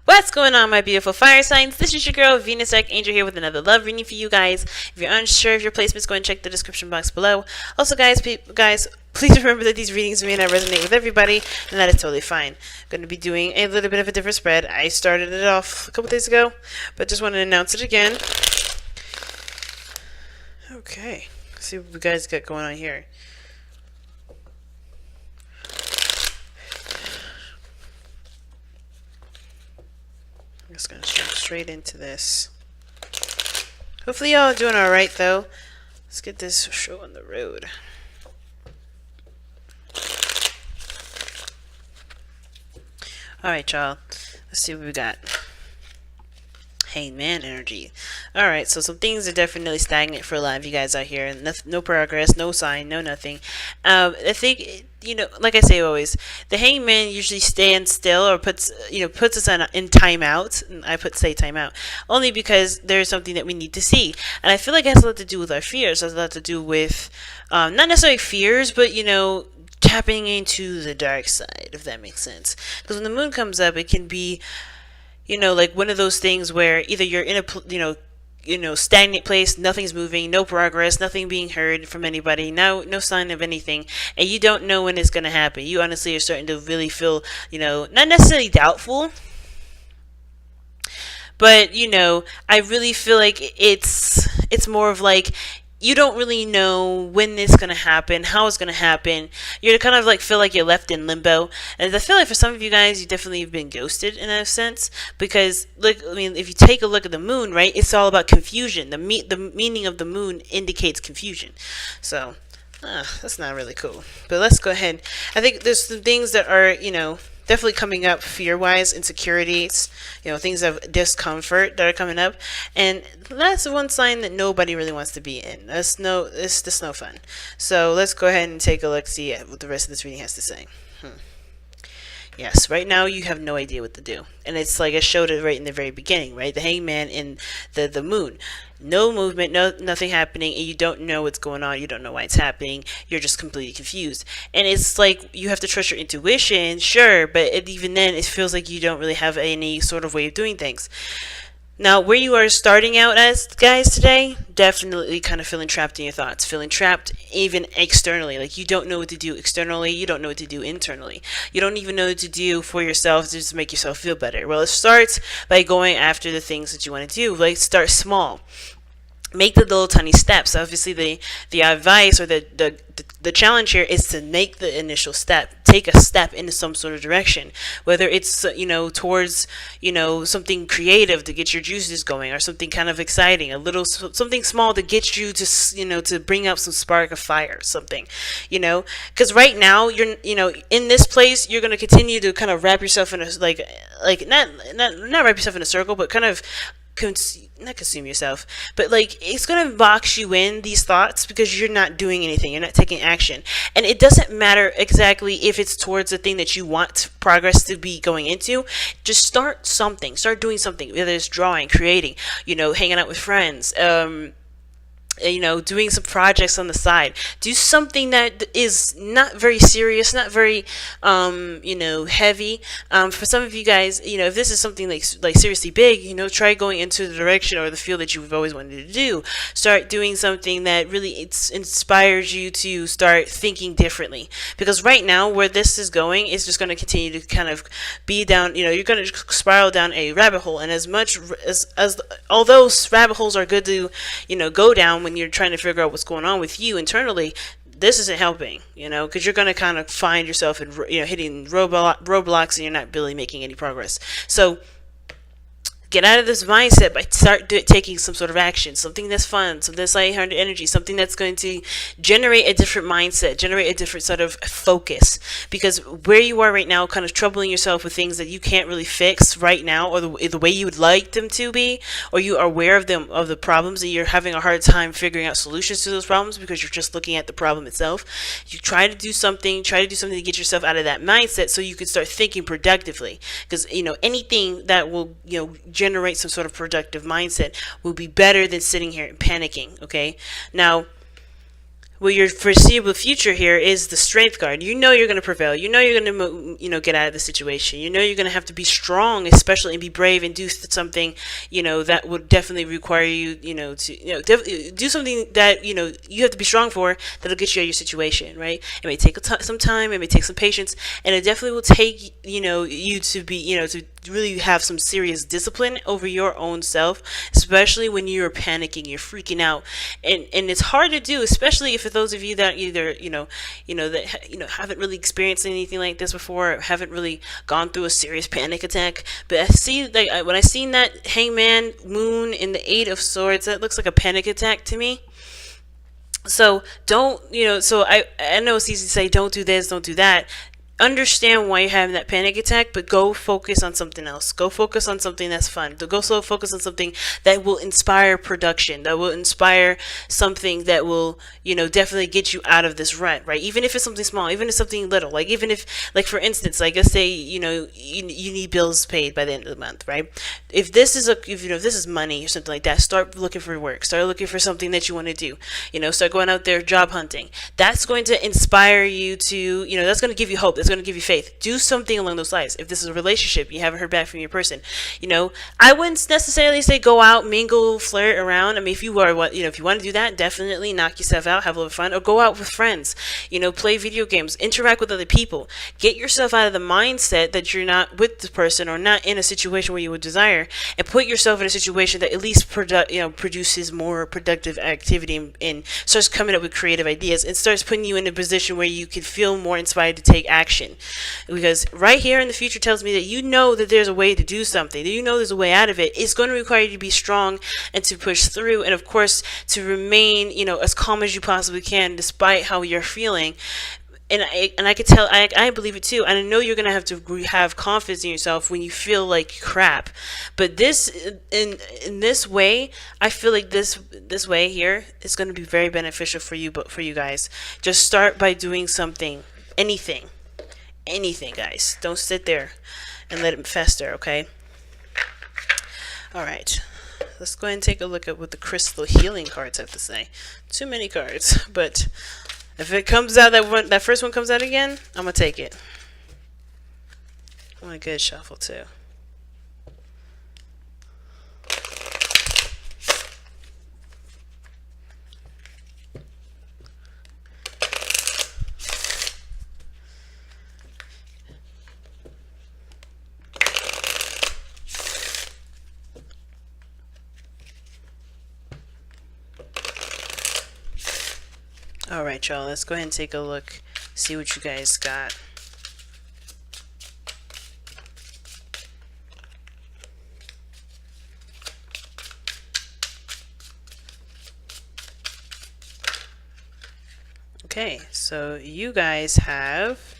What's going on, my beautiful fire signs? This is your girl, Venus Archangel, here with another love reading for you guys. If you're unsure of your placements, go and check the description box below. Also, guys, please remember that these readings may not resonate with everybody, and that is totally fine. I'm going to be doing a little bit of a different spread. I started it off a couple days ago, but just want to announce it again. Okay, let's see what we guys got going on here. I'm just going to jump straight into this. Hopefully y'all are doing alright though. Let's get this show on the road. Alright, y'all. Let's see what we got. Hangman energy. Alright, so some things are definitely stagnant for a lot of you guys out here. And no progress, no sign, no nothing. I think, you know, like I say always, the hangman usually stands still or puts us in timeout. I say timeout only because there's something that we need to see. And I feel like it has a lot to do with our fears. It has a lot to do with, not necessarily fears, but, you know, tapping into the dark side, if that makes sense. Because when the moon comes up, it can be, you know, like one of those things where either you're in a stagnant place, nothing's moving, no progress, nothing being heard from anybody, no sign of anything, and you don't know when it's going to happen. You honestly are starting to really feel, you know, not necessarily doubtful, but, you know, I really feel like it's more of like, you don't really know when it's going to happen, how it's going to happen. You're kind of like feel like you're left in limbo. And I feel like for some of you guys, you definitely have been ghosted in that sense. Because, look, I mean, if you take a look at the moon, right, it's all about confusion. The meaning of the moon indicates confusion. So, that's not really cool. But let's go ahead. I think there's some things that are, you know, definitely coming up fear-wise, insecurities, you know, things of discomfort that are coming up, and that's one sign that nobody really wants to be in. It's just no fun. So let's go ahead and take a look, see what the rest of this reading has to say. Yes, right now you have no idea what to do. And it's like I showed it right in the very beginning, right? The hangman and the moon. No movement, nothing happening, and you don't know what's going on. You don't know why it's happening. You're just completely confused. And it's like you have to trust your intuition, sure, but even then it feels like you don't really have any sort of way of doing things. Now, where you are starting out as, guys, today, definitely kind of feeling trapped in your thoughts. Feeling trapped even externally. Like, you don't know what to do externally. You don't know what to do internally. You don't even know what to do for yourself to just make yourself feel better. Well, it starts by going after the things that you want to do. Like, start small. Make the little tiny steps. Obviously, the advice or the challenge here is to make the initial step. Take a step into some sort of direction, whether it's, you know, towards, you know, something creative to get your juices going, or something kind of exciting, a little something small to get you to, you know, to bring up some spark of fire, something, you know, because right now you're, you know, in this place, you're going to continue to kind of wrap yourself in a like not wrap yourself in a circle, but kind of not consume yourself, but like it's gonna box you in these thoughts because you're not doing anything, you're not taking action. And it doesn't matter exactly if it's towards the thing that you want progress to be going into. Just start something, start doing something, whether it's drawing, creating, you know, hanging out with friends, you know, doing some projects on the side. Do something that is not very serious, not very, you know, heavy. For some of you guys, you know, if this is something like seriously big, you know, try going into the direction or the field that you've always wanted to do. Start doing something that really inspires you to start thinking differently. Because right now, where this is going, is just going to continue to kind of be down, you know, you're going to spiral down a rabbit hole. And as much as although rabbit holes are good to, you know, go down when you're trying to figure out what's going on with you internally, this isn't helping, you know, because you're going to kind of find yourself in, you know, hitting roadblocks and you're not really making any progress. So get out of this mindset by taking some sort of action, something that's fun, something that's lighthearted energy, something that's going to generate a different mindset, generate a different sort of focus. Because where you are right now, kind of troubling yourself with things that you can't really fix right now, or the way you would like them to be, or you are aware of them, of the problems, and you're having a hard time figuring out solutions to those problems because you're just looking at the problem itself. You try to do something to get yourself out of that mindset so you can start thinking productively. Because, you know, anything that will, you know, generate some sort of productive mindset will be better than sitting here and panicking. Okay, now well, your foreseeable future here is the strength card. You know you're going to prevail. You know you're going to, get out of the situation. You know you're going to have to be strong, especially, and be brave and do something, that would definitely require you, to, do something that, you have to be strong for, that'll get you out of your situation, right? It may take some time, it may take some patience, and it definitely will take, you to be, to really have some serious discipline over your own self, especially when you're panicking, you're freaking out, and it's hard to do, especially if for those of you that either haven't really experienced anything like this before, or haven't really gone through a serious panic attack. But I see, like, when I seen that Hangman Moon in the Eight of Swords, that looks like a panic attack to me. So don't, so I know it's easy to say don't do this, don't do that. Understand why you're having that panic attack, but go focus on something else. Go focus on something that's fun. Go focus on something that will inspire production, that will inspire something that will, definitely get you out of this rut, right? Even if it's something small, even if it's something little, like even if, like for instance, like let's say, you need bills paid by the end of the month, right? If this is if this is money or something like that, start looking for work. Start looking for something that you want to do. Start going out there job hunting. That's going to inspire you to, that's going to give you hope. That's going to give you faith. Do something along those lines. If this is a relationship, you haven't heard back from your person, I wouldn't necessarily say go out, mingle, flirt around. I mean, if you want to do that, definitely knock yourself out, have a little fun, or go out with friends, play video games, interact with other people, get yourself out of the mindset that you're not with the person or not in a situation where you would desire, and put yourself in a situation that at least produces more productive activity, and starts coming up with creative ideas, and starts putting you in a position where you can feel more inspired to take action. Because right here in the future tells me that that there's a way to do something, that there's a way out of it. It's going to require you to be strong and to push through, and of course to remain as calm as you possibly can despite how you're feeling. And I could tell, I believe it too. And I know you're going to have to have confidence in yourself when you feel like crap. But this, in this way, I feel like this way here is going to be very beneficial for you, but for you guys. Just start by doing something, anything, guys. Don't sit there and let it fester, okay? All right. Let's go ahead and take a look at what the crystal healing cards have to say. Too many cards, but if it comes out, that first one comes out again, I'm gonna take it. I want a good shuffle too. Alright, y'all, let's go ahead and take a look, see what you guys got. Okay, so you guys have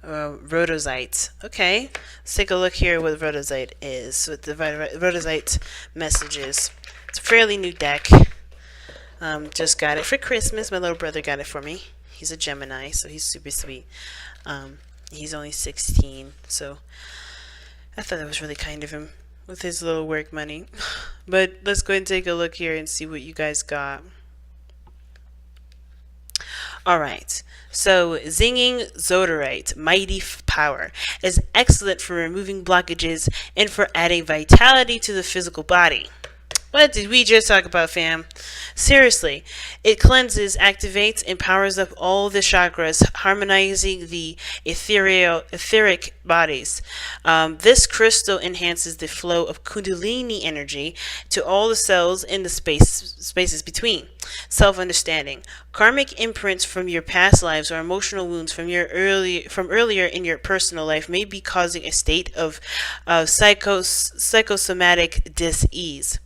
Rhodozite. Okay, let's take a look here what Rhodozite is, what the Rhodozite messages. It's a fairly new deck. Just got it for Christmas. My little brother got it for me. He's a Gemini, so he's super sweet. He's only 16, so I thought that was really kind of him with his little work money. But let's go ahead and take a look here and see what you guys got. Alright, so Zinging Zodorite, Mighty Power, is excellent for removing blockages and for adding vitality to the physical body. What did we just talk about, fam? Seriously, it cleanses, activates, and powers up all the chakras, harmonizing the etheric bodies. This crystal enhances the flow of Kundalini energy to all the cells in the spaces between. Self-understanding. Karmic imprints from your past lives or emotional wounds from earlier in your personal life may be causing a state of psychosomatic dis-ease.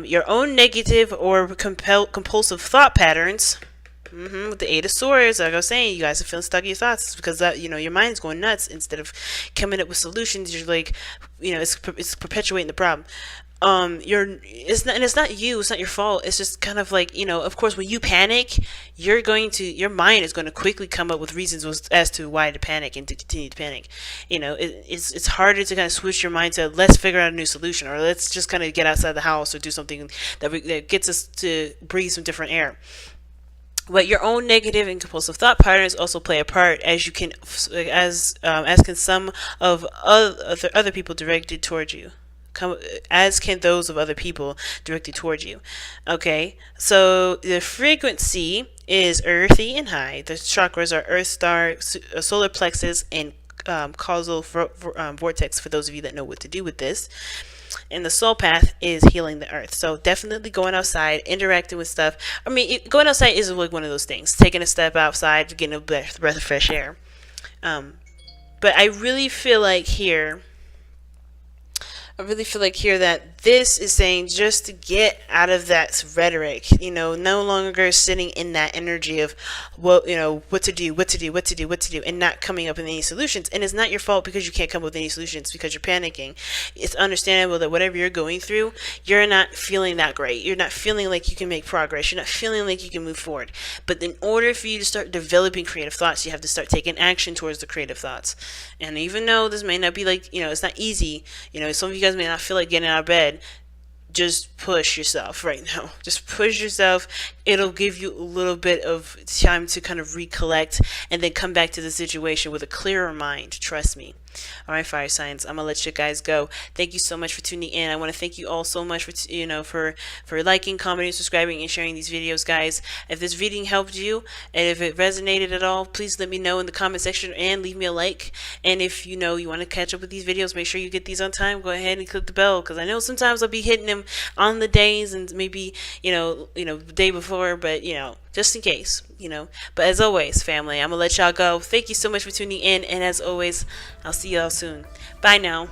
Your own negative or compulsive thought patterns. With the Eight of Swords, like I was saying, you guys are feeling stuck in your thoughts because that, your mind's going nuts. Instead of coming up with solutions, you're like, it's perpetuating the problem. it's not you, it's not your fault. It's just kind of like, of course, when you panic, your mind is going to quickly come up with reasons as to why to panic and to continue to panic. It's harder to kind of switch your mind to, let's figure out a new solution, or let's just kind of get outside the house or do something that gets us to breathe some different air. But your own negative and compulsive thought patterns also play a part, as can some of other people directed towards you. As can those of other people directed towards you. Okay, so the frequency is earthy and high. The chakras are earth, star, solar plexus, and causal vortex, for those of you that know what to do with this. And the soul path is healing the earth. So definitely going outside, interacting with stuff. I mean, going outside is like one of those things. Taking a step outside, getting a breath of fresh air. But I really feel like here that this is saying just to get out of that rhetoric, no longer sitting in that energy of, well, what to do, and not coming up with any solutions. And it's not your fault because you can't come up with any solutions because you're panicking. It's understandable that whatever you're going through, you're not feeling that great. You're not feeling like you can make progress. You're not feeling like you can move forward. But in order for you to start developing creative thoughts, you have to start taking action towards the creative thoughts. And even though this may not be like, it's not easy, some of you guys may not feel like getting out of bed, just push yourself right now. Just push yourself. It'll give you a little bit of time to kind of recollect and then come back to the situation with a clearer mind. Trust me. All right, fire signs, I'm gonna let you guys go. Thank you so much for tuning in. I want to thank you all so much for liking, commenting, subscribing, and sharing these videos, guys. If this reading helped you and if it resonated at all, please let me know in the comment section and leave me a like. And if you want to catch up with these videos, make sure you get these on time. Go ahead and click the bell, because I know sometimes I'll be hitting them on the days and maybe the day before, but just in case, But as always, family, I'm gonna let y'all go. Thank you so much for tuning in, and as always, I'll see y'all soon. Bye now.